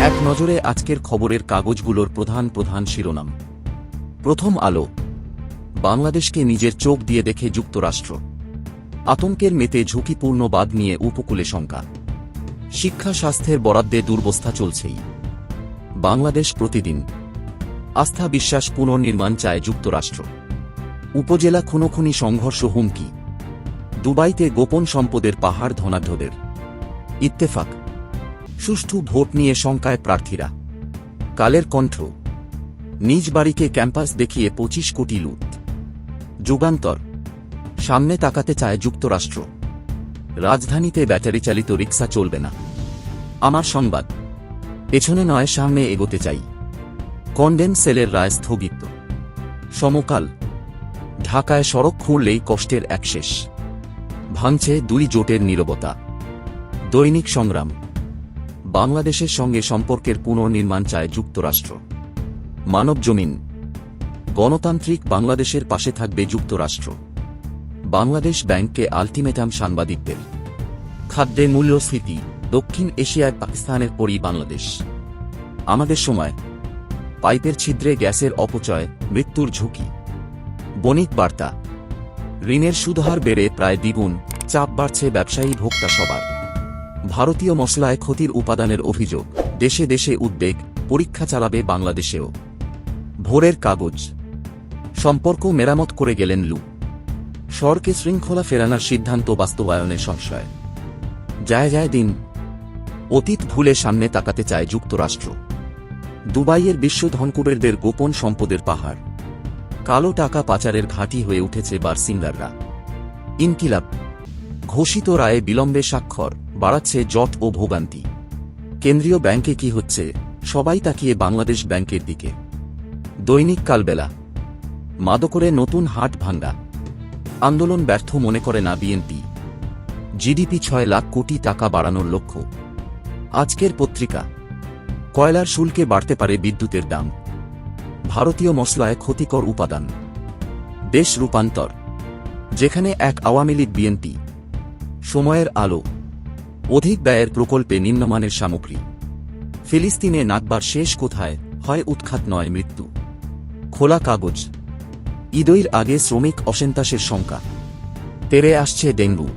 এক নজরে আজকের খবরের কাগজগুলোর প্রধান প্রধান শিরোনাম। প্রথম আলো। বাংলাদেশকে নিজের চোখ দিয়ে দেখে যুক্তরাষ্ট্র। আতঙ্কের মেতে ঝুঁকিপূর্ণ বাঁধ নিয়ে উপকূলে শঙ্কা। শিক্ষা স্বাস্থ্যের বরাদ্দে দুরবস্থা চলছেই। বাংলাদেশ প্রতিদিন। আস্থা বিশ্বাস পুনর্নির্মাণ চায় যুক্তরাষ্ট্র। উপজেলা খুনোখুনি সংঘর্ষ হুমকি। দুবাইতে গোপন সম্পদের পাহাড় ধনাঢ্যদের। ইত্তেফাক। সুষ্ঠু ভোট নিয়ে শঙ্কায় প্রার্থীরা। কালের কণ্ঠ। নিজ বাড়িকে ক্যাম্পাস দেখিয়ে ২৫ কোটি লুট। যুগান্তর। সামনে তাকাতে চায় যুক্তরাষ্ট্র। রাজধানীতে ব্যাটারি চালিত রিকশা চলবে না। আমার সংবাদ। পেছনে নয়, সামনে এগোতে চাই। কনডেম সেলের রায় স্থগিত। সমকাল। ঢাকায় সড়ক খুঁড়লেই কষ্টের এক শেষ। ভাঙছে দুই জোটের নীরবতা। দৈনিক সংগ্রাম। বাংলাদেশের সঙ্গে সম্পর্কের পুনর্নির্মাণ চায় যুক্তরাষ্ট্র। মানবজমিন। গণতান্ত্রিক বাংলাদেশের পাশে থাকবে যুক্তরাষ্ট্র। বাংলাদেশ ব্যাংককে আলটিমেটাম সাংবাদিকদের। খাদ্যে মূল্যস্ফীতি। দক্ষিণ এশিয়ায় পাকিস্তানের পরই বাংলাদেশ। আমাদের সময়। পাইপের ছিদ্রে গ্যাসের অপচয়, মৃত্যুর ঝুঁকি। বণিক বার্তা। ঋণের সুদহার বেড়ে প্রায় দ্বিগুণ, চাপ বাড়ছে ব্যবসায়ী ভোক্তা সবার। ভারতীয় মশলায় ক্ষতির উপাদানের অভিযোগ। দেশে দেশে উদ্বেগ, পরীক্ষা চালাবে বাংলাদেশেও। ভোরের কাগজ। সম্পর্ক মেরামত করে গেলেন লু। সরকে শৃঙ্খলা ফেরানোর সিদ্ধান্ত বাস্তবায়নে সংশয়। যায় যায় দিন। অতীত ভুলে সামনে তাকাতে চায় যুক্তরাষ্ট্র। দুবাইয়ের বিশ্ব ধনকুবেরদের গোপন সম্পদের পাহাড়। কালো টাকা পাচারের ঘাঁটি হয়ে উঠেছে বারসিঙ্গাররা। ইনকিলাব। ঘোষিত রায়ে বিলম্বে স্বাক্ষর, বাড়াচ্ছে জট ও ভোগান্তি। কেন্দ্রীয় ব্যাংকে কি হচ্ছে, সবাই তাকিয়ে বাংলাদেশ ব্যাংকের দিকে। দৈনিক কালবেলা। মাদকরে নতুন হাট ভাঙ্গা। আন্দোলন ব্যর্থ মনে করে না বিএনপি। জিডিপি ৬ লাখ কোটি টাকা বাড়ানোর লক্ষ্য। আজকের পত্রিকা। কয়লার শুল্কে বাড়তে পারে বিদ্যুতের দাম। ভারতীয় মশলায় ক্ষতিকর উপাদান। দেশ রূপান্তর। যেখানে এক আওয়ামী লীগ বিএনপি। সময়ের আলো। অধিক ব্যয়ের প্রকল্পে নিম্নমানের সামগ্রী। ফিলিস্তিনে নাকবার শেষ কোথায়, হয় উৎখাত নয় মৃত্যু। খোলা কাগজ। ঈদের আগে শ্রমিক অসন্তোষের শঙ্কা। তেড়ে আসছে ডেঙ্গু।